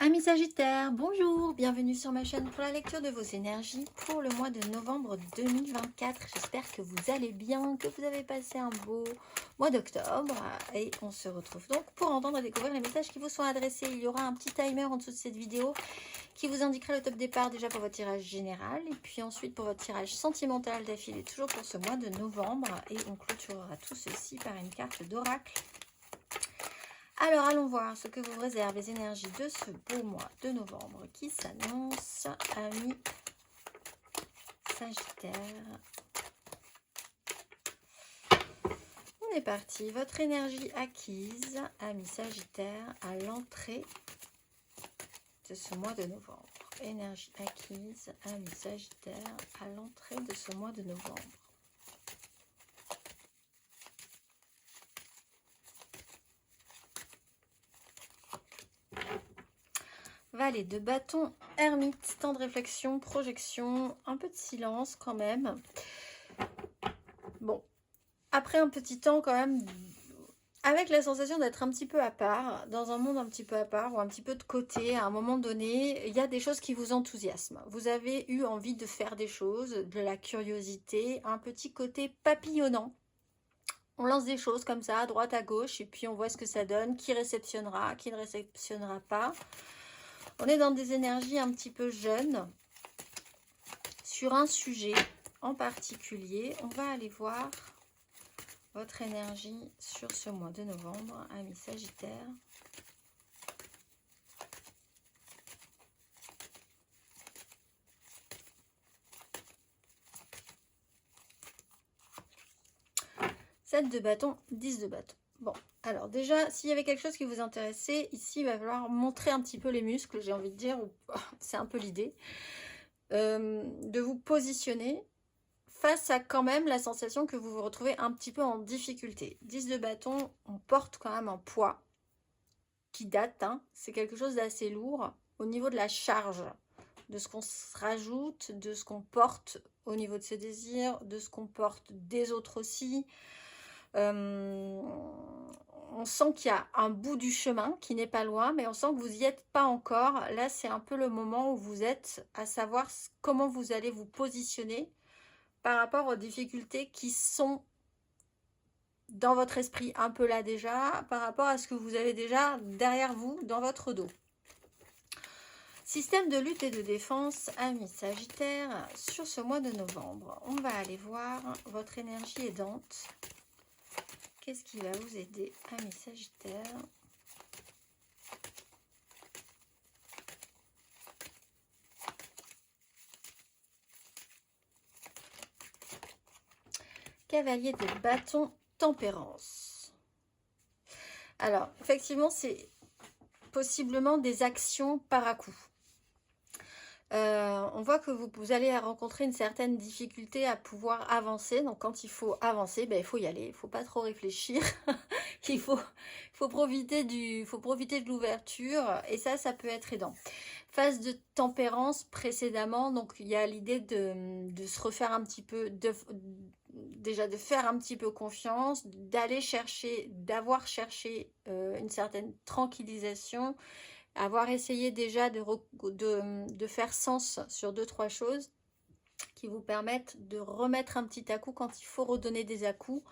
Amis Sagittaires, bonjour, bienvenue sur ma chaîne pour la lecture de vos énergies pour le mois de novembre 2024. J'espère que vous allez bien, que vous avez passé un beau mois d'octobre et on se retrouve donc pour entendre et découvrir les messages qui vous sont adressés. Il y aura un petit timer en dessous de cette vidéo qui vous indiquera le top départ déjà pour votre tirage général et puis ensuite pour votre tirage sentimental d'affilée toujours pour ce mois de novembre et on clôturera tout ceci par une carte d'oracle. Alors, allons voir ce que vous réservent les énergies de ce beau mois de novembre qui s'annonce, amis Sagittaire. On est parti. Votre énergie acquise, amis Sagittaire, à l'entrée de ce mois de novembre. Énergie acquise, amis Sagittaire, à l'entrée de ce mois de novembre. Valet de bâton, ermite, temps de réflexion, projection, un peu de silence quand même. Bon, après un petit temps quand même, avec la sensation d'être un petit peu à part, dans un monde un petit peu à part ou un petit peu de côté, à un moment donné, il y a des choses qui vous enthousiasment. Vous avez eu envie de faire des choses, de la curiosité, un petit côté papillonnant. On lance des choses comme ça, à droite, à gauche, et puis on voit ce que ça donne, qui réceptionnera, qui ne réceptionnera pas. On est dans des énergies un petit peu jeunes sur un sujet en particulier. On va aller voir votre énergie sur ce mois de novembre, amis Sagittaire. Sept de bâton, 10 de bâton. Bon, alors déjà, s'il y avait quelque chose qui vous intéressait, ici, il va falloir montrer un petit peu les muscles, j'ai envie de dire, c'est un peu l'idée, de vous positionner face à quand même la sensation que vous vous retrouvez un petit peu en difficulté. 10 de bâton, on porte quand même un poids qui date, hein. C'est quelque chose d'assez lourd au niveau de la charge, de ce qu'on se rajoute, de ce qu'on porte au niveau de ses désirs, de ce qu'on porte des autres aussi. On sent qu'il y a un bout du chemin qui n'est pas loin, mais on sent que vous n'y êtes pas encore. Là, c'est un peu le moment où vous êtes à savoir comment vous allez vous positionner par rapport aux difficultés qui sont dans votre esprit un peu là déjà, par rapport à ce que vous avez déjà derrière vous, dans votre dos. Système de lutte et de défense, amis Sagittaire, sur ce mois de novembre, on va aller voir votre énergie aidante. Qu'est-ce qui va vous aider, amis Sagittaire? Cavalier de bâton, tempérance. Alors, effectivement, c'est possiblement des actions par à coup. On voit que vous allez rencontrer une certaine difficulté à pouvoir avancer. Donc, quand il faut avancer, ben, il faut y aller. Il ne faut pas trop réfléchir. Il faut profiter de l'ouverture. Et ça peut être aidant. Phase de tempérance précédemment. Donc, il y a l'idée de se refaire un petit peu, déjà de faire un petit peu confiance, d'aller chercher, d'avoir cherché une certaine tranquillisation, avoir essayé déjà de faire sens sur 2-3 choses qui vous permettent de remettre un petit à-coup quand il faut redonner des à-coups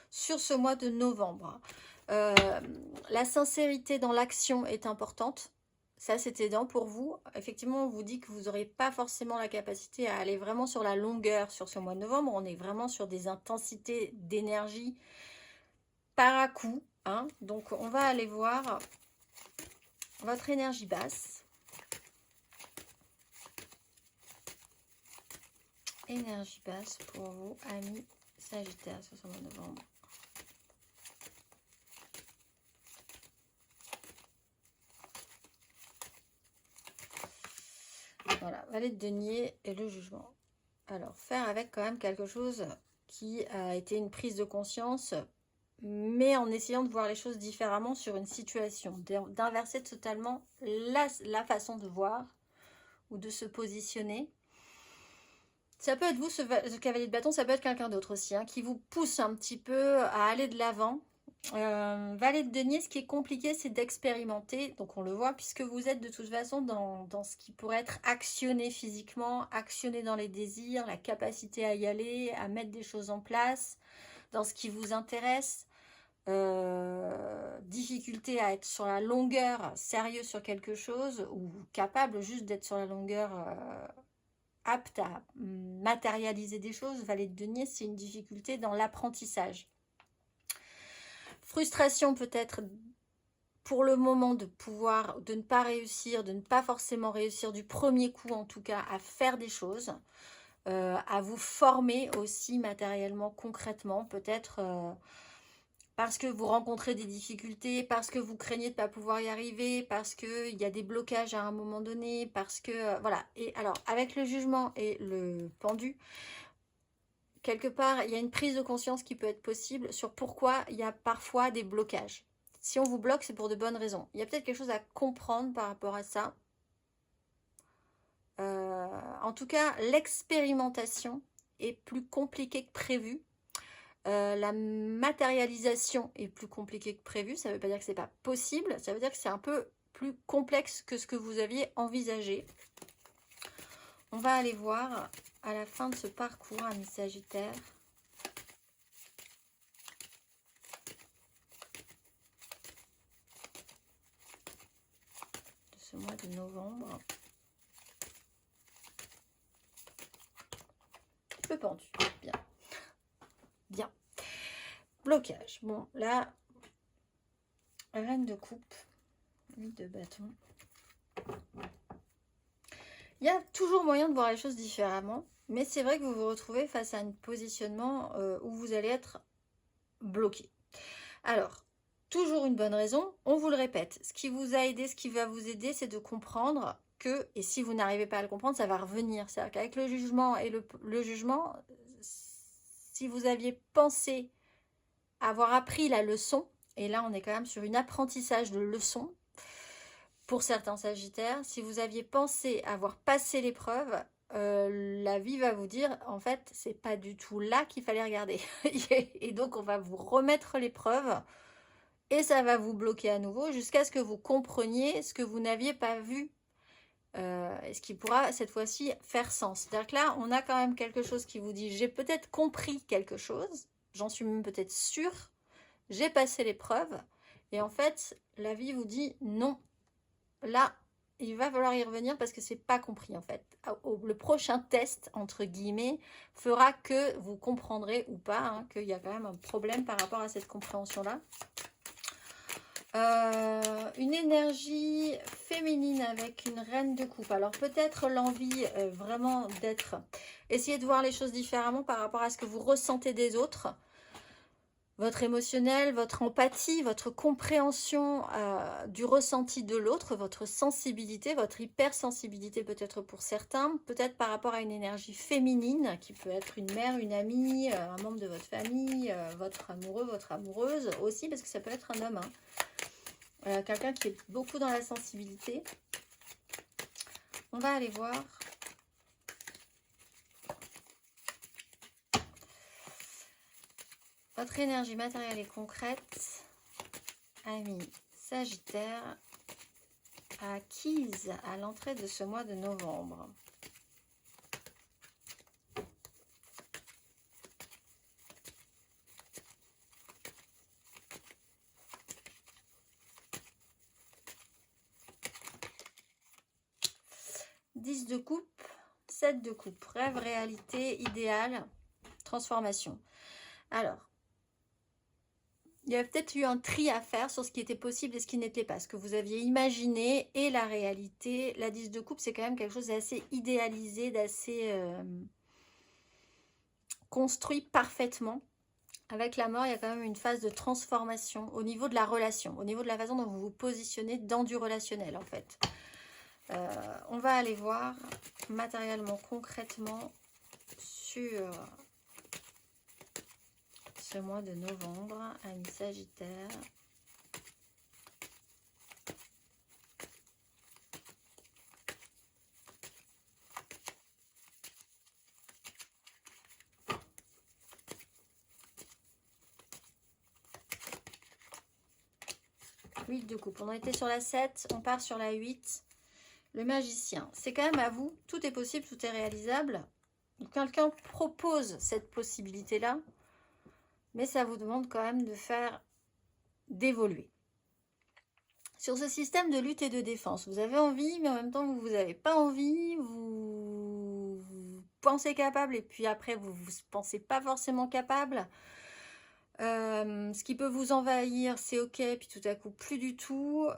sur ce mois de novembre. La sincérité dans l'action est importante. Ça, c'est aidant pour vous. Effectivement, on vous dit que vous n'aurez pas forcément la capacité à aller vraiment sur la longueur sur ce mois de novembre. On est vraiment sur des intensités d'énergie par à coup, hein. Donc, on va aller voir votre énergie basse. Énergie basse pour vous, amis Sagittaire, sur ce mois de novembre. Voilà, valet de denier et le jugement. Alors, faire avec quand même quelque chose qui a été une prise de conscience, mais en essayant de voir les choses différemment sur une situation, d'inverser totalement la façon de voir ou de se positionner. Ça peut être vous, ce cavalier de bâton, ça peut être quelqu'un d'autre aussi, hein, qui vous pousse un petit peu à aller de l'avant, Valet de denier, ce qui est compliqué, c'est d'expérimenter. Donc on le voit, puisque vous êtes de toute façon dans ce qui pourrait être actionné physiquement, actionné dans les désirs, la capacité à y aller, à mettre des choses en place, dans ce qui vous intéresse. Difficulté à être sur la longueur, sérieux sur quelque chose, ou capable juste d'être sur la longueur, apte à matérialiser des choses. Valet de denier, c'est une difficulté dans l'apprentissage. Frustration peut-être pour le moment de ne pas réussir, de ne pas forcément réussir du premier coup en tout cas à faire des choses, à vous former aussi matériellement, concrètement, peut-être parce que vous rencontrez des difficultés, parce que vous craignez de ne pas pouvoir y arriver, parce qu'il y a des blocages à un moment donné, parce que voilà. Et alors avec le jugement et le pendu, quelque part, il y a une prise de conscience qui peut être possible sur pourquoi il y a parfois des blocages. Si on vous bloque, c'est pour de bonnes raisons. Il y a peut-être quelque chose à comprendre par rapport à ça. En tout cas, l'expérimentation est plus compliquée que prévu. La matérialisation est plus compliquée que prévu. Ça ne veut pas dire que ce n'est pas possible. Ça veut dire que c'est un peu plus complexe que ce que vous aviez envisagé. On va aller voir à la fin de ce parcours, amis Sagittaires. De ce mois de novembre. Le pendu. Bien. Bien. Blocage. Bon, là, reine de coupe. 8 de bâton. Il y a toujours moyen de voir les choses différemment, mais c'est vrai que vous vous retrouvez face à un positionnement où vous allez être bloqué. Alors, toujours une bonne raison, on vous le répète, ce qui vous a aidé, ce qui va vous aider, c'est de comprendre que, et si vous n'arrivez pas à le comprendre, ça va revenir. C'est-à-dire qu'avec le jugement et le jugement, si vous aviez pensé avoir appris la leçon, et là on est quand même sur un apprentissage de leçon, pour certains Sagittaires, si vous aviez pensé avoir passé l'épreuve, la vie va vous dire, en fait, c'est pas du tout là qu'il fallait regarder. Et donc, on va vous remettre l'épreuve et ça va vous bloquer à nouveau jusqu'à ce que vous compreniez ce que vous n'aviez pas vu. Ce qui pourra, cette fois-ci, faire sens. C'est-à-dire que là, on a quand même quelque chose qui vous dit, j'ai peut-être compris quelque chose, j'en suis même peut-être sûre, j'ai passé l'épreuve, et en fait, la vie vous dit, non, là, il va falloir y revenir parce que c'est pas compris en fait. Le prochain test, entre guillemets, fera que vous comprendrez ou pas qu'il y a quand même un problème par rapport à cette compréhension-là. Une énergie féminine avec une reine de coupe. Alors peut-être l'envie vraiment d'être... Essayez de voir les choses différemment par rapport à ce que vous ressentez des autres. Votre émotionnel, votre empathie, votre compréhension du ressenti de l'autre, votre sensibilité, votre hypersensibilité peut-être pour certains, peut-être par rapport à une énergie féminine qui peut être une mère, une amie, un membre de votre famille, votre amoureux, votre amoureuse aussi, parce que ça peut être un homme. Quelqu'un qui est beaucoup dans la sensibilité. On va aller voir. Votre énergie matérielle et concrète, amis Sagittaire, acquise à l'entrée de ce mois de novembre. Dix de coupe, 7 de coupe, rêve, réalité, idéal, transformation. Alors, il y a peut-être eu un tri à faire sur ce qui était possible et ce qui n'était pas. Ce que vous aviez imaginé et la réalité. La 10 de coupe, c'est quand même quelque chose d'assez idéalisé, d'assez construit parfaitement. Avec la mort, il y a quand même une phase de transformation au niveau de la relation, au niveau de la façon dont vous vous positionnez dans du relationnel, en fait. On va aller voir matériellement, concrètement, sur ce mois de novembre, amis Sagittaire. 8 de coupe. On a été sur la 7, on part sur la 8. Le magicien, c'est quand même à vous. Tout est possible, tout est réalisable. Quelqu'un propose cette possibilité-là, mais ça vous demande quand même de faire, d'évoluer. Sur ce système de lutte et de défense, vous avez envie, mais en même temps, vous n'avez pas envie, vous pensez capable, et puis après, vous ne pensez pas forcément capable. Ce qui peut vous envahir, c'est ok, puis tout à coup, plus du tout.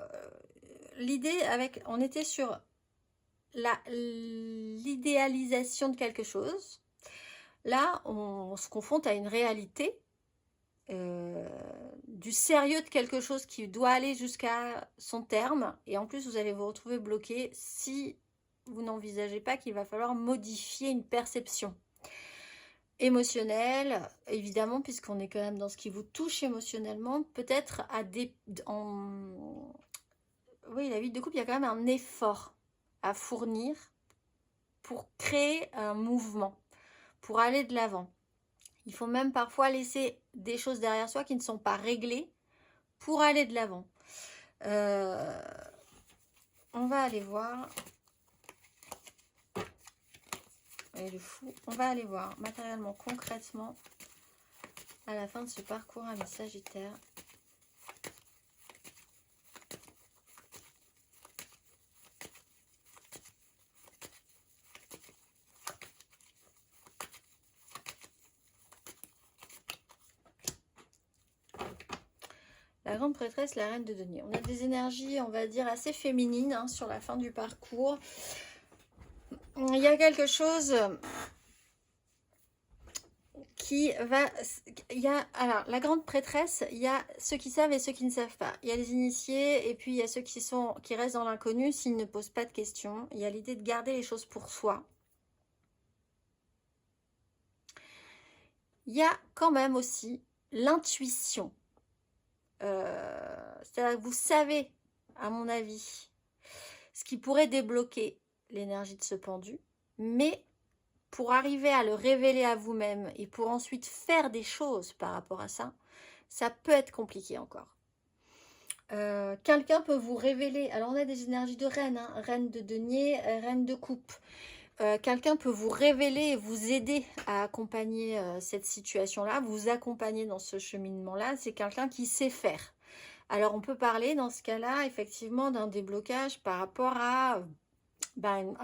L'idée, on était sur l'idéalisation de quelque chose. Là, on se confronte à une réalité, du sérieux de quelque chose qui doit aller jusqu'à son terme. Et en plus, vous allez vous retrouver bloqué si vous n'envisagez pas qu'il va falloir modifier une perception émotionnelle, évidemment, puisqu'on est quand même dans ce qui vous touche émotionnellement. Peut-être oui, la 8 de coupe, il y a quand même un effort à fournir pour créer un mouvement, pour aller de l'avant. Il faut même parfois laisser des choses derrière soi qui ne sont pas réglées pour aller de l'avant. On va aller voir. Et le fou, on va aller voir matériellement, concrètement, à la fin de ce parcours à mes Sagittaires. La grande prêtresse, la reine de denier. On a des énergies, on va dire, assez féminines hein, sur la fin du parcours. Il y a quelque chose qui va... alors, la grande prêtresse, il y a ceux qui savent et ceux qui ne savent pas. Il y a les initiés et puis il y a ceux qui restent dans l'inconnu s'ils ne posent pas de questions. Il y a l'idée de garder les choses pour soi. Il y a quand même aussi l'intuition. C'est-à-dire que vous savez, à mon avis, ce qui pourrait débloquer l'énergie de ce pendu, mais pour arriver à le révéler à vous-même et pour ensuite faire des choses par rapport à ça, ça peut être compliqué encore. Quelqu'un peut vous révéler, alors on a des énergies de reine, hein, reine de denier, reine de coupe. Quelqu'un peut vous révéler et vous aider à accompagner cette situation-là, vous accompagner dans ce cheminement-là. C'est quelqu'un qui sait faire. Alors, on peut parler dans ce cas-là, effectivement, d'un déblocage par rapport à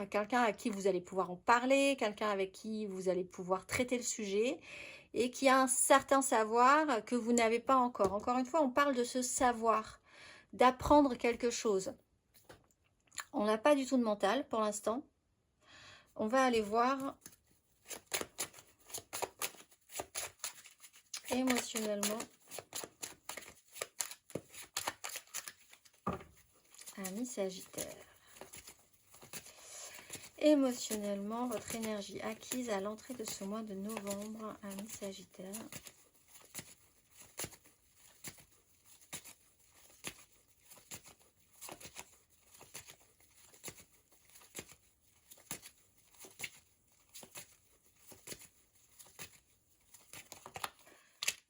quelqu'un à qui vous allez pouvoir en parler, quelqu'un avec qui vous allez pouvoir traiter le sujet et qui a un certain savoir que vous n'avez pas encore. Encore une fois, on parle de ce savoir, d'apprendre quelque chose. On n'a pas du tout de mental pour l'instant. On va aller voir émotionnellement Amis Sagittaire. Émotionnellement, votre énergie acquise à l'entrée de ce mois de novembre, Amis Sagittaire.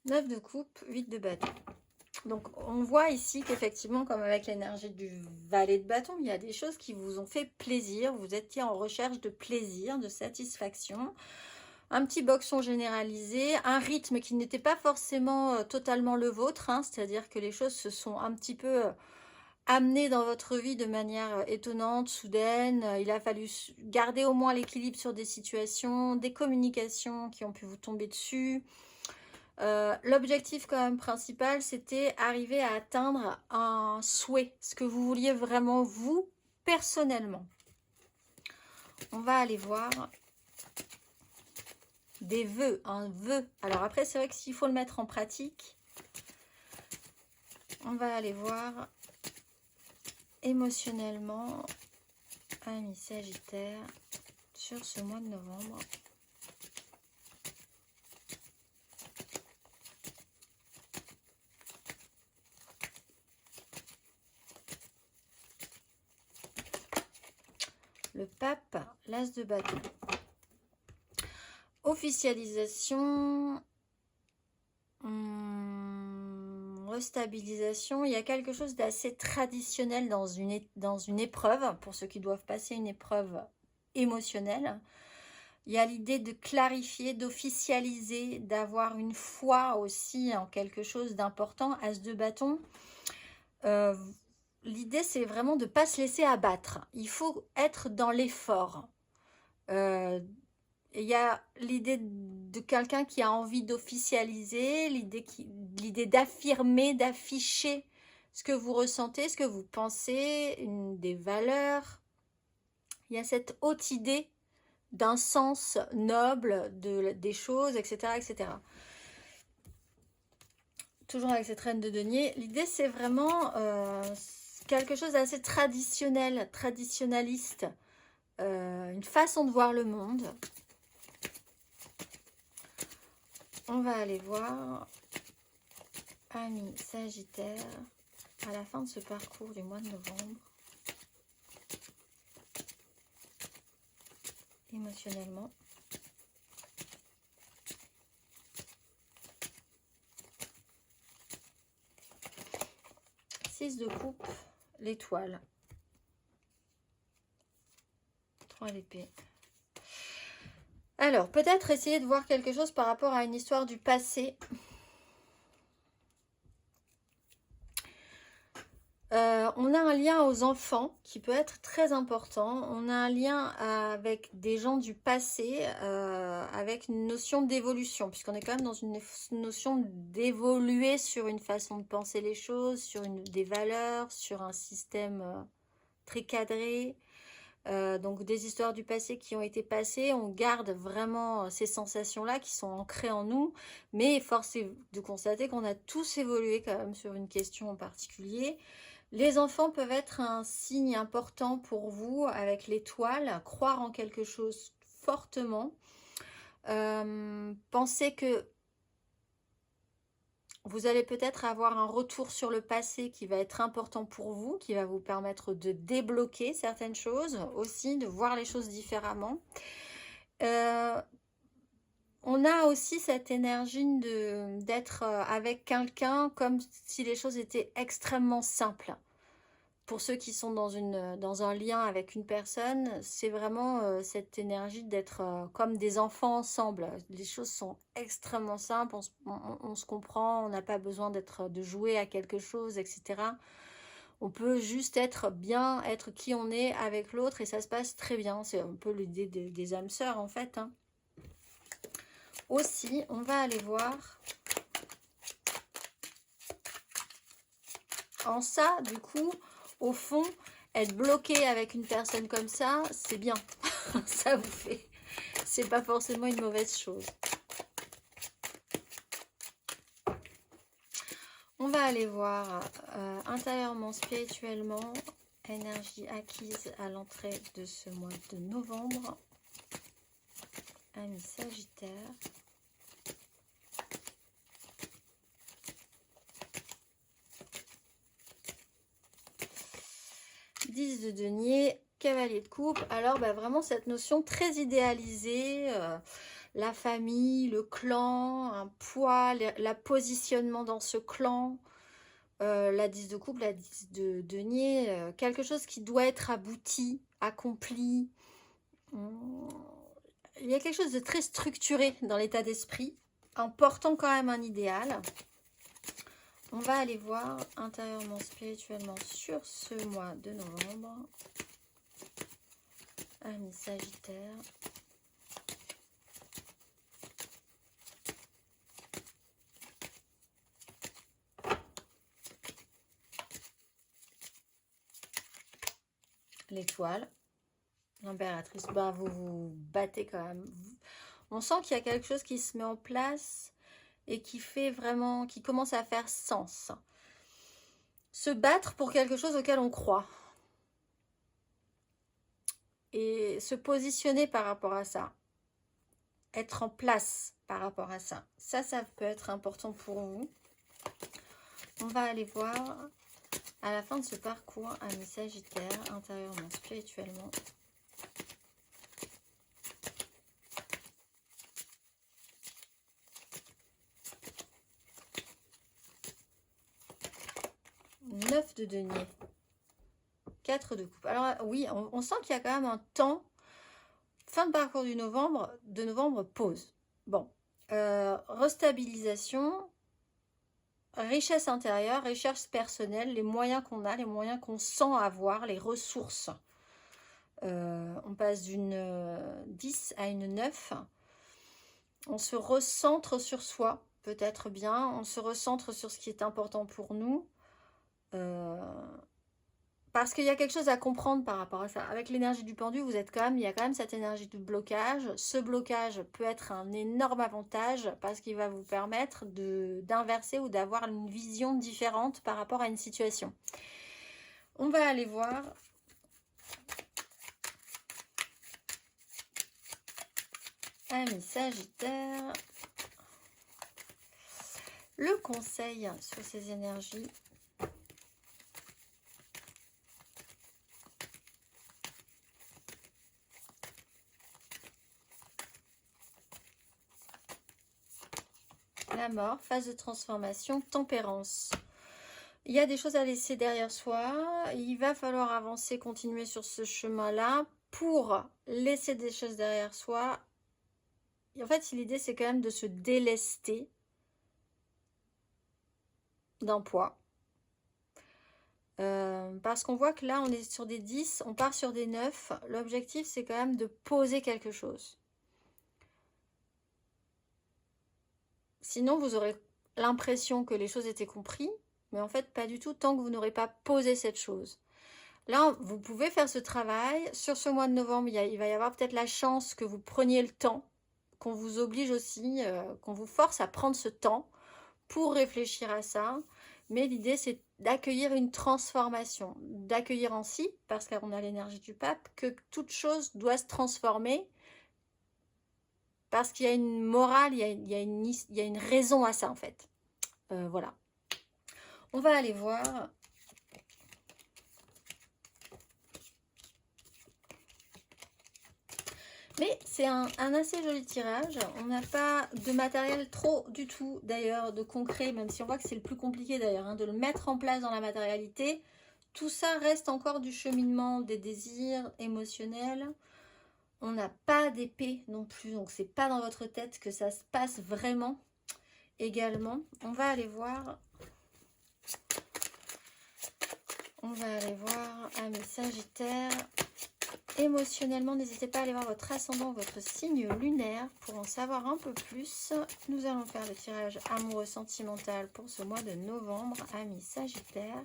Neuf de coupe, 8 de bâton. Donc, on voit ici qu'effectivement, comme avec l'énergie du valet de bâton, il y a des choses qui vous ont fait plaisir. Vous étiez en recherche de plaisir, de satisfaction. Un petit boxon généralisé, un rythme qui n'était pas forcément totalement le vôtre. Hein, c'est-à-dire que les choses se sont un petit peu amenées dans votre vie de manière étonnante, soudaine. Il a fallu garder au moins l'équilibre sur des situations, des communications qui ont pu vous tomber dessus. L'objectif quand même principal, c'était arriver à atteindre un souhait, ce que vous vouliez vraiment vous, personnellement. On va aller voir des vœux, un vœu. Alors après, c'est vrai que s'il faut le mettre en pratique, on va aller voir émotionnellement, Amis Sagittaire, sur ce mois de novembre. Le pape, l'as de bâton. Officialisation. restabilisation. Il y a quelque chose d'assez traditionnel dans une épreuve, pour ceux qui doivent passer une épreuve émotionnelle. Il y a l'idée de clarifier, d'officialiser, d'avoir une foi aussi en quelque chose d'important. As de bâton, l'idée c'est vraiment de ne pas se laisser abattre. Il faut être dans l'effort. Il y a l'idée de quelqu'un qui a envie d'officialiser, l'idée d'affirmer, d'afficher ce que vous ressentez, ce que vous pensez, des valeurs. Il y a cette haute idée d'un sens noble des choses, etc., etc. Toujours avec cette reine de denier. L'idée, c'est vraiment quelque chose d'assez traditionnel, traditionnaliste. Une façon de voir le monde. On va aller voir Amis Sagittaire à la fin de ce parcours du mois de novembre. Émotionnellement. Six de coupe, l'étoile. 3 d'épée. Alors, peut-être essayer de voir quelque chose par rapport à une histoire du passé. On a un lien aux enfants qui peut être très important. On a un lien avec des gens du passé, avec une notion d'évolution, puisqu'on est quand même dans une notion d'évoluer sur une façon de penser les choses, sur des valeurs, sur un système très cadré. Donc des histoires du passé qui ont été passées, on garde vraiment ces sensations-là qui sont ancrées en nous, mais force est de constater qu'on a tous évolué quand même sur une question en particulier. Les enfants peuvent être un signe important pour vous avec l'étoile, croire en quelque chose fortement, pensez que vous allez peut-être avoir un retour sur le passé qui va être important pour vous, qui va vous permettre de débloquer certaines choses, aussi de voir les choses différemment. On a aussi cette énergie d'être avec quelqu'un comme si les choses étaient extrêmement simples. Pour ceux qui sont dans un lien avec une personne, c'est vraiment cette énergie d'être comme des enfants ensemble. Les choses sont extrêmement simples, on se comprend, on n'a pas besoin de jouer à quelque chose, etc. On peut juste être bien, être qui on est avec l'autre et ça se passe très bien. C'est un peu l'idée des âmes sœurs en fait. Hein. Aussi, on va aller voir en ça, du coup, au fond, être bloqué avec une personne comme ça, c'est bien. Ça vous fait. C'est pas forcément une mauvaise chose. On va aller voir intérieurement, spirituellement, énergie acquise à l'entrée de ce mois de novembre. Amis Sagittaire. De denier, cavalier de coupe. Alors vraiment cette notion très idéalisée, la famille, le clan, un poids, la positionnement dans ce clan, la 10 de coupe, la 10 de denier, quelque chose qui doit être abouti, accompli. Il y a quelque chose de très structuré dans l'état d'esprit, en portant quand même un idéal. On va aller voir intérieurement, spirituellement sur ce mois de novembre. Amis Sagittaire. L'étoile. L'impératrice. Bah, vous vous battez quand même. On sent qu'il y a quelque chose qui se met en place et qui fait vraiment, qui commence à faire sens. Se battre pour quelque chose auquel on croit. Et se positionner par rapport à ça. Être en place par rapport à ça. Ça peut être important pour vous. On va aller voir à la fin de ce parcours, amis Sagittaire, intérieurement, spirituellement. de denier. 4 de coupe. Alors oui, on sent qu'il y a quand même un temps, fin de parcours de novembre, pause. Bon, restabilisation, richesse intérieure, richesse personnelle, les moyens qu'on a, les moyens qu'on sent avoir, les ressources. On passe d'une 10 à une 9. On se recentre sur soi, peut-être bien. On se recentre sur ce qui est important pour nous. Parce qu'il y a quelque chose à comprendre par rapport à ça. Avec l'énergie du pendu, il y a quand même cette énergie de blocage. Ce blocage peut être un énorme avantage parce qu'il va vous permettre d'inverser ou d'avoir une vision différente par rapport à une situation. On va aller voir. Amis Sagittaire. Le conseil sur ces énergies. La mort, phase de transformation, tempérance. Il y a des choses à laisser derrière soi. Il va falloir avancer, continuer sur ce chemin-là pour laisser des choses derrière soi. Et en fait, l'idée, c'est quand même de se délester d'un poids. Parce qu'on voit que là, on est sur des 10, on part sur des 9. L'objectif, c'est quand même de poser quelque chose. Sinon, vous aurez l'impression que les choses étaient comprises, mais en fait, pas du tout, tant que vous n'aurez pas posé cette chose. Là, vous pouvez faire ce travail. Sur ce mois de novembre, il va y avoir peut-être la chance que vous preniez le temps, qu'on vous oblige aussi, qu'on vous force à prendre ce temps pour réfléchir à ça. Mais l'idée, c'est d'accueillir une transformation, d'accueillir ainsi, parce qu'on a l'énergie du pape, que toute chose doit se transformer, parce qu'il y a une morale, il y a une raison à ça, en fait. Voilà. On va aller voir. Mais c'est un assez joli tirage. On n'a pas de matériel trop du tout, d'ailleurs, de concret, même si on voit que c'est le plus compliqué, d'ailleurs, hein, de le mettre en place dans la matérialité. Tout ça reste encore du cheminement des désirs émotionnels. On n'a pas d'épée non plus, donc c'est pas dans votre tête que ça se passe vraiment également. On va aller voir. Amis Sagittaires. Émotionnellement, n'hésitez pas à aller voir votre ascendant, votre signe lunaire pour en savoir un peu plus. Nous allons faire le tirage amoureux sentimental pour ce mois de novembre, amis Sagittaires.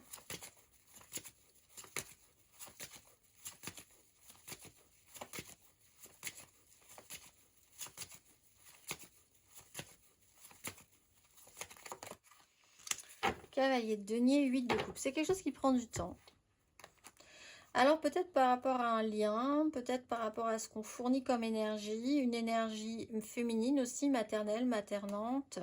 Cavalier de denier, 8 de coupe. C'est quelque chose qui prend du temps. Alors peut-être par rapport à un lien, peut-être par rapport à ce qu'on fournit comme énergie, une énergie féminine aussi, maternelle, maternante,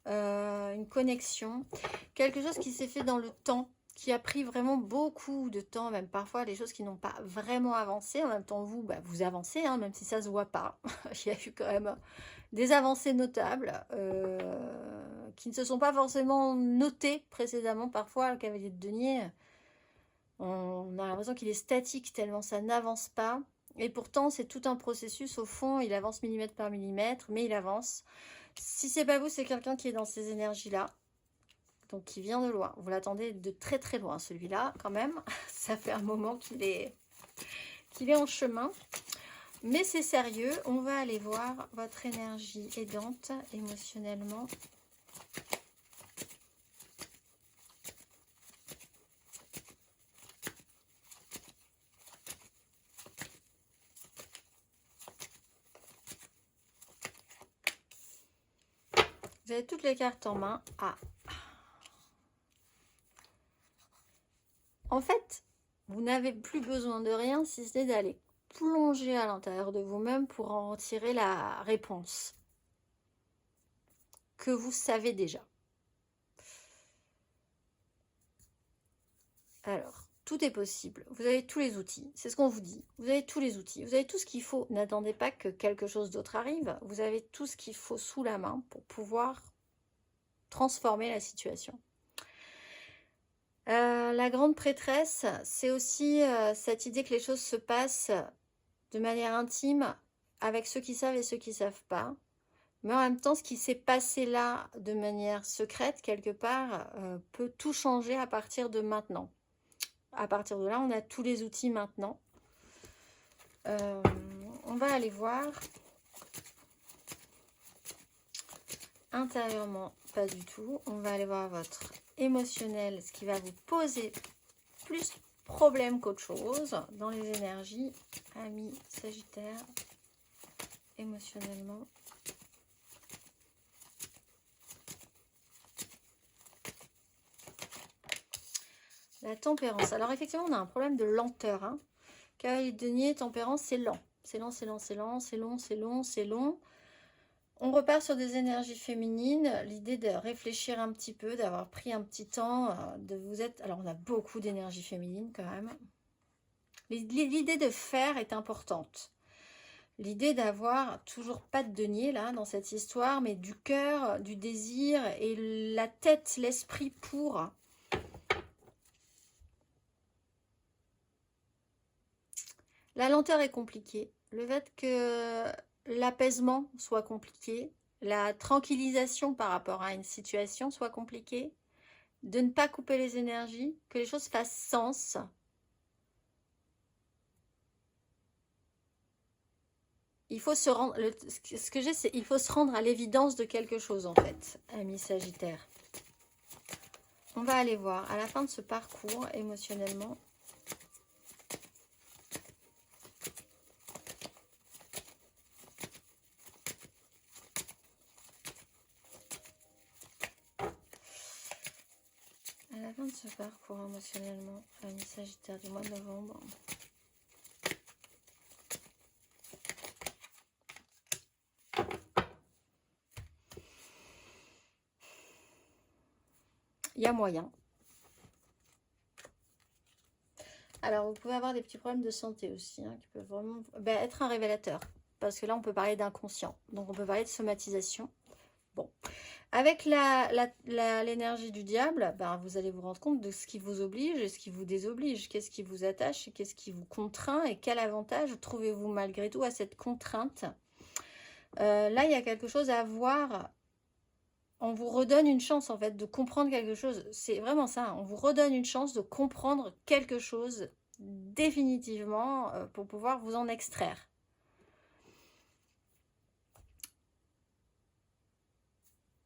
une connexion, quelque chose qui s'est fait dans le temps, qui a pris vraiment beaucoup de temps, même parfois des choses qui n'ont pas vraiment avancé. En même temps, vous, vous avancez, hein, même si ça ne se voit pas. Il y a eu quand même des avancées notables qui ne se sont pas forcément notées précédemment. Parfois, le cavalier de denier... On a l'impression qu'il est statique tellement ça n'avance pas. Et pourtant, c'est tout un processus. Au fond, il avance millimètre par millimètre, mais il avance. Si c'est pas vous, c'est quelqu'un qui est dans ces énergies-là. Donc, qui vient de loin. Vous l'attendez de très très loin, celui-là, quand même. Ça fait un moment qu'il est en chemin. Mais c'est sérieux. On va aller voir votre énergie aidante émotionnellement. Vous avez toutes les cartes en main. Ah. En fait, vous n'avez plus besoin de rien si ce n'est d'aller plonger à l'intérieur de vous-même pour en tirer la réponse que vous savez déjà. Alors, tout est possible. Vous avez tous les outils. C'est ce qu'on vous dit. Vous avez tous les outils. Vous avez tout ce qu'il faut. N'attendez pas que quelque chose d'autre arrive. Vous avez tout ce qu'il faut sous la main pour pouvoir transformer la situation. La grande prêtresse, c'est aussi cette idée que les choses se passent de manière intime avec ceux qui savent et ceux qui ne savent pas. Mais en même temps, ce qui s'est passé là de manière secrète, quelque part, peut tout changer à partir de maintenant. À partir de là, on a tous les outils maintenant. On va aller voir. Intérieurement, pas du tout. On va aller voir votre émotionnel, ce qui va vous poser plus problème qu'autre chose dans les énergies. Amis Sagittaire, émotionnellement. La tempérance. Alors effectivement, on a un problème de lenteur. Hein. Cavalier de denier, tempérance, c'est lent. C'est lent, c'est lent, c'est lent, c'est long, c'est long, c'est long. On repart sur des énergies féminines, l'idée de réfléchir un petit peu, d'avoir pris un petit temps, de vous être... Alors, on a beaucoup d'énergie féminine quand même. L'idée de faire est importante. L'idée d'avoir toujours pas de denier là dans cette histoire, mais du cœur, du désir et la tête, l'esprit pour. La lenteur est compliquée. Le fait que l'apaisement soit compliqué, la tranquillisation par rapport à une situation soit compliquée, de ne pas couper les énergies, que les choses fassent sens. Il faut se rendre, ce que j'ai, c'est il faut se rendre à l'évidence de quelque chose en fait, ami Sagittaire. On va aller voir à la fin de ce parcours émotionnellement. À la fin de ce parcours émotionnellement, ami Sagittaire du mois de novembre. Il y a moyen. Alors, vous pouvez avoir des petits problèmes de santé aussi, hein, qui peuvent vraiment être un révélateur. Parce que là, on peut parler d'inconscient. Donc, on peut parler de somatisation. Bon. Avec l'énergie du diable, vous allez vous rendre compte de ce qui vous oblige et ce qui vous désoblige. Qu'est-ce qui vous attache et qu'est-ce qui vous contraint et quel avantage trouvez-vous malgré tout à cette contrainte. Là, il y a quelque chose à voir. On vous redonne une chance en fait de comprendre quelque chose. C'est vraiment ça. On vous redonne une chance de comprendre quelque chose définitivement pour pouvoir vous en extraire.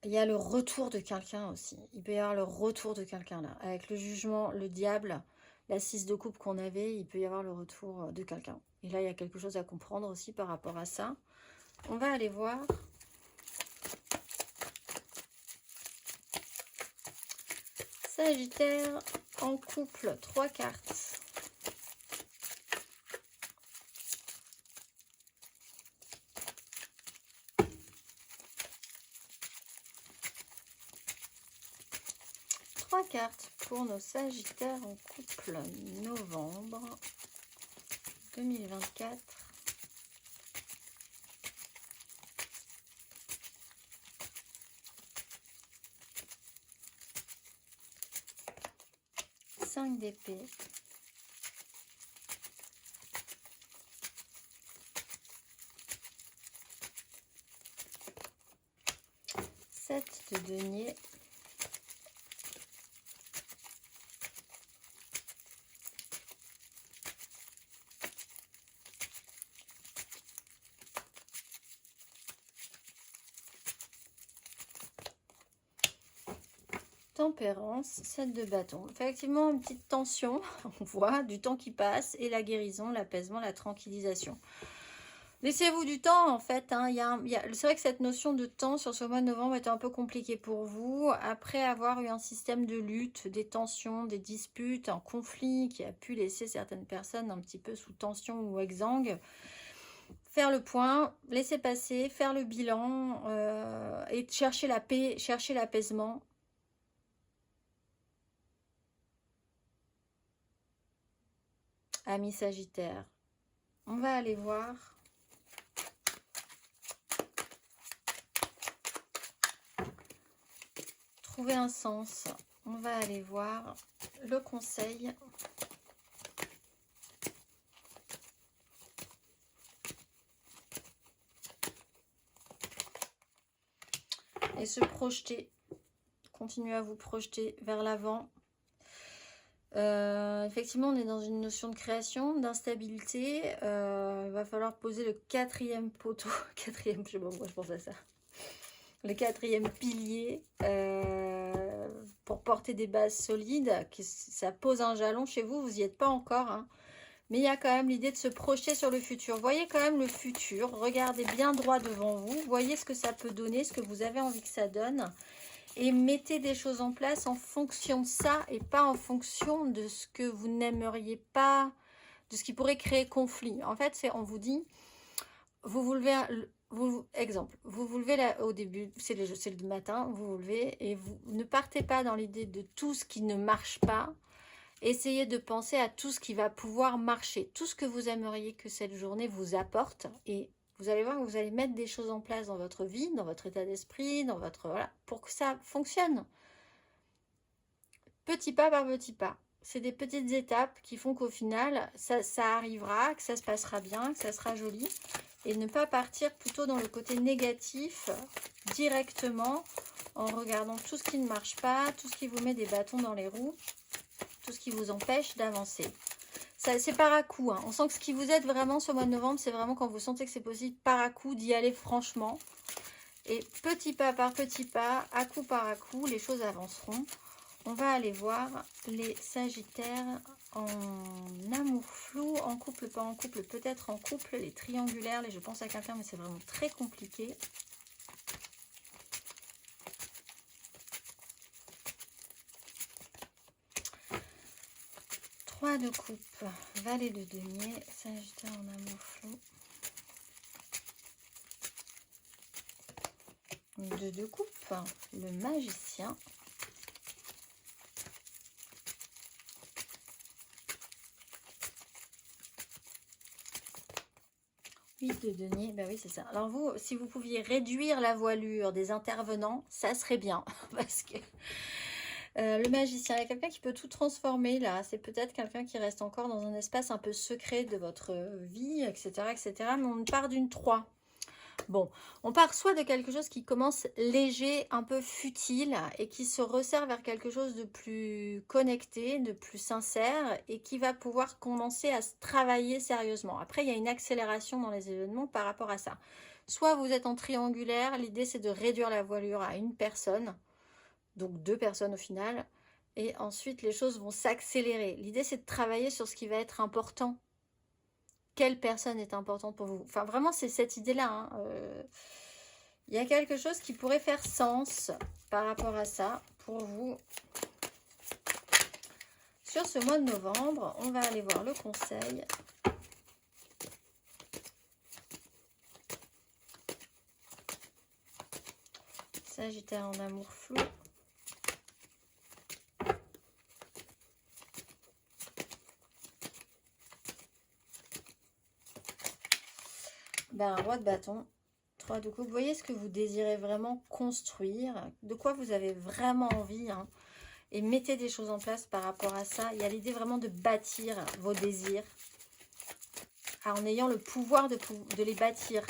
Il y a le retour de quelqu'un aussi. Il peut y avoir le retour de quelqu'un là. Avec le jugement, le diable, la 6 de coupe qu'on avait, il peut y avoir le retour de quelqu'un. Et là, il y a quelque chose à comprendre aussi par rapport à ça. On va aller voir. Sagittaire en couple, 3 cartes. Trois cartes pour nos Sagittaires en couple, novembre 2024. Cinq d'épée. Sept de denier. Tempérance, 7 de bâton. Effectivement, une petite tension, on voit, du temps qui passe, et la guérison, l'apaisement, la tranquillisation. Laissez-vous du temps, en fait. Hein. C'est vrai que cette notion de temps sur ce mois de novembre est un peu compliquée pour vous. Après avoir eu un système de lutte, des tensions, des disputes, un conflit qui a pu laisser certaines personnes un petit peu sous tension ou exsangue, faire le point, laisser passer, faire le bilan et chercher la paix, chercher l'apaisement. Amis Sagittaire, on va aller voir. Trouver un sens On va aller voir le conseil. Et se projeter. Continuez à vous projeter vers l'avant. Effectivement, on est dans une notion de création, d'instabilité. Il va falloir poser le quatrième poteau. Quatrième, je sais pas pourquoi je pense à ça. Le quatrième pilier pour porter des bases solides. Ça pose un jalon chez vous, vous n'y êtes pas encore. Hein. Mais il y a quand même l'idée de se projeter sur le futur. Voyez quand même le futur. Regardez bien droit devant vous. Voyez ce que ça peut donner, ce que vous avez envie que ça donne. Et mettez des choses en place en fonction de ça et pas en fonction de ce que vous n'aimeriez pas, de ce qui pourrait créer conflit. En fait, on vous dit, vous vous levez, exemple, vous vous levez là, au début, c'est le matin, vous vous levez et vous ne partez pas dans l'idée de tout ce qui ne marche pas. Essayez de penser à tout ce qui va pouvoir marcher, tout ce que vous aimeriez que cette journée vous apporte et vous allez voir que vous allez mettre des choses en place dans votre vie, dans votre état d'esprit, dans votre voilà, pour que ça fonctionne. Petit pas par petit pas. C'est des petites étapes qui font qu'au final, ça arrivera, que ça se passera bien, que ça sera joli. Et ne pas partir plutôt dans le côté négatif directement en regardant tout ce qui ne marche pas, tout ce qui vous met des bâtons dans les roues, tout ce qui vous empêche d'avancer. C'est par à coup. Hein. On sent que ce qui vous aide vraiment ce mois de novembre, c'est vraiment quand vous sentez que c'est possible par à coup d'y aller franchement. Et petit pas par petit pas, à coup par à coup, les choses avanceront. On va aller voir les Sagittaires en amour flou, en couple, pas en couple, peut-être en couple, les triangulaires, les je pense à quelqu'un, mais c'est vraiment très compliqué. Trois de coupe, valet de denier, Sagittaire en amour flou. Deux de coupe, le magicien. 8 de denier, ben oui c'est ça. Alors vous, si vous pouviez réduire la voilure des intervenants, ça serait bien. Parce que le magicien, il y a quelqu'un qui peut tout transformer là. C'est peut-être quelqu'un qui reste encore dans un espace un peu secret de votre vie, etc. etc. Mais on part d'une 3. Bon, on part soit de quelque chose qui commence léger, un peu futile, et qui se resserre vers quelque chose de plus connecté, de plus sincère, et qui va pouvoir commencer à se travailler sérieusement. Après, il y a une accélération dans les événements par rapport à ça. Soit vous êtes en triangulaire, l'idée c'est de réduire la voilure à une personne, donc 2 personnes au final, et ensuite les choses vont s'accélérer. L'idée c'est de travailler sur ce qui va être important. Quelle personne est importante pour vous? Enfin, vraiment, c'est cette idée-là. Hein. Il y a quelque chose qui pourrait faire sens par rapport à ça pour vous. Sur ce mois de novembre, on va aller voir le conseil. Sagittaire en amour flou. Ben, roi de bâton, 3 de coupe. Vous voyez ce que vous désirez vraiment construire, de quoi vous avez vraiment envie, hein, et mettez des choses en place par rapport à ça. Il y a l'idée vraiment de bâtir vos désirs, en ayant le pouvoir de les bâtir,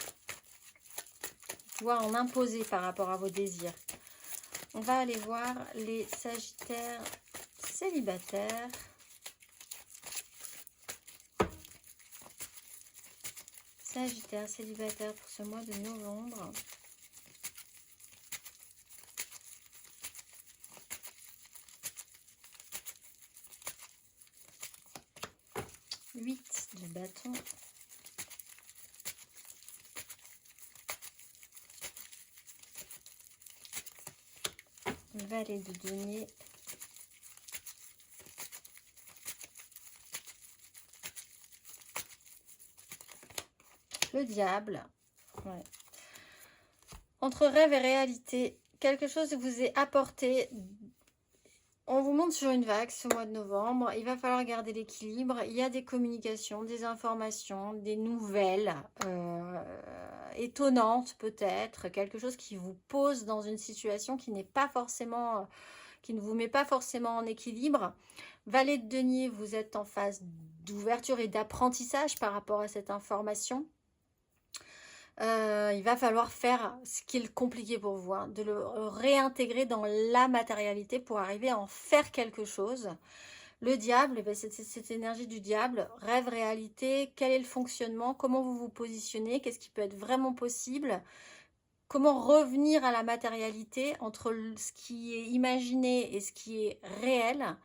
pouvoir en imposer par rapport à vos désirs. On va aller voir les Sagittaires célibataires. Sagittaire célibataire pour ce mois de novembre. Huit de bâton. Valet de denier. Le diable. Ouais. Entre rêve et réalité, quelque chose vous est apporté. On vous monte sur une vague ce mois de novembre. Il va falloir garder l'équilibre. Il y a des communications, des informations, des nouvelles étonnantes peut-être. Quelque chose qui vous pose dans une situation qui n'est pas forcément... qui ne vous met pas forcément en équilibre. Valet de denier, vous êtes en phase d'ouverture et d'apprentissage par rapport à cette information. Il va falloir faire ce qui est compliqué pour vous, hein, de le réintégrer dans la matérialité pour arriver à en faire quelque chose. Le diable, c'est cette énergie du diable, rêve, réalité, quel est le fonctionnement, comment vous vous positionnez, qu'est-ce qui peut être vraiment possible, comment revenir à la matérialité entre ce qui est imaginé et ce qui est réel.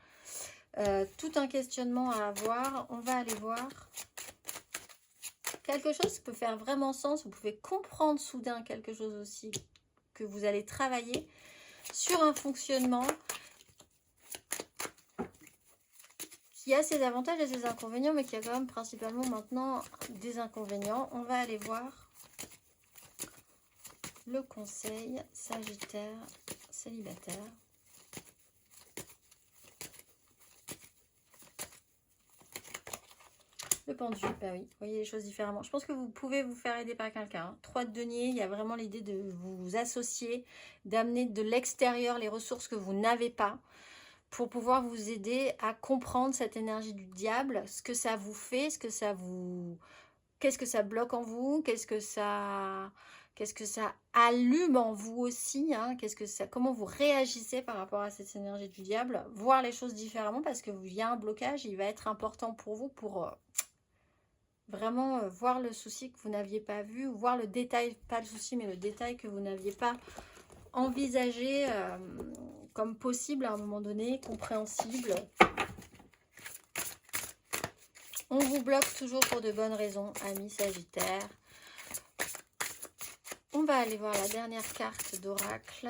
Tout un questionnement à avoir, on va aller voir. Quelque chose qui peut faire vraiment sens, vous pouvez comprendre soudain quelque chose aussi que vous allez travailler sur un fonctionnement qui a ses avantages et ses inconvénients, mais qui a quand même principalement maintenant des inconvénients. On va aller voir le conseil Sagittaire célibataire. Le pendu, bah oui, vous voyez les choses différemment. Je pense que vous pouvez vous faire aider par quelqu'un. Hein. 3 de denier, il y a vraiment l'idée de vous associer, d'amener de l'extérieur les ressources que vous n'avez pas pour pouvoir vous aider à comprendre cette énergie du diable, ce que ça vous fait, ce que ça vous... Qu'est-ce que ça bloque en vous, qu'est-ce que ça allume en vous aussi, hein, comment vous réagissez par rapport à cette énergie du diable, voir les choses différemment parce que il y a un blocage, il va être important pour vous pour vraiment voir le souci que vous n'aviez pas vu, ou voir le détail, pas le souci mais le détail que vous n'aviez pas envisagé comme possible à un moment donné, compréhensible. On vous bloque toujours pour de bonnes raisons, amis Sagittaire. On va aller voir la dernière carte d'oracle.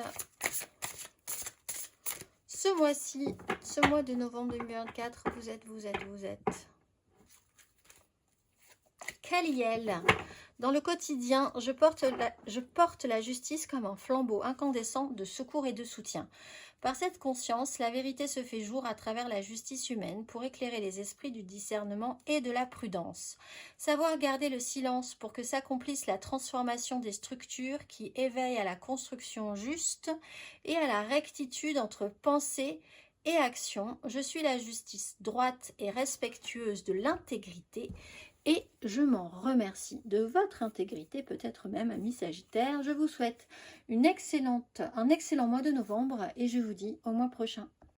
Ce mois-ci, ce mois de novembre 2024, vous êtes. Caliel. Dans le quotidien, je porte la justice comme un flambeau incandescent de secours et de soutien. Par cette conscience, la vérité se fait jour à travers la justice humaine pour éclairer les esprits du discernement et de la prudence. Savoir garder le silence pour que s'accomplisse la transformation des structures qui éveillent à la construction juste et à la rectitude entre pensée et action. Je suis la justice droite et respectueuse de l'intégrité. Et je m'en remercie de votre intégrité, peut-être même, amis Sagittaire. Je vous souhaite un excellent mois de novembre et je vous dis au mois prochain.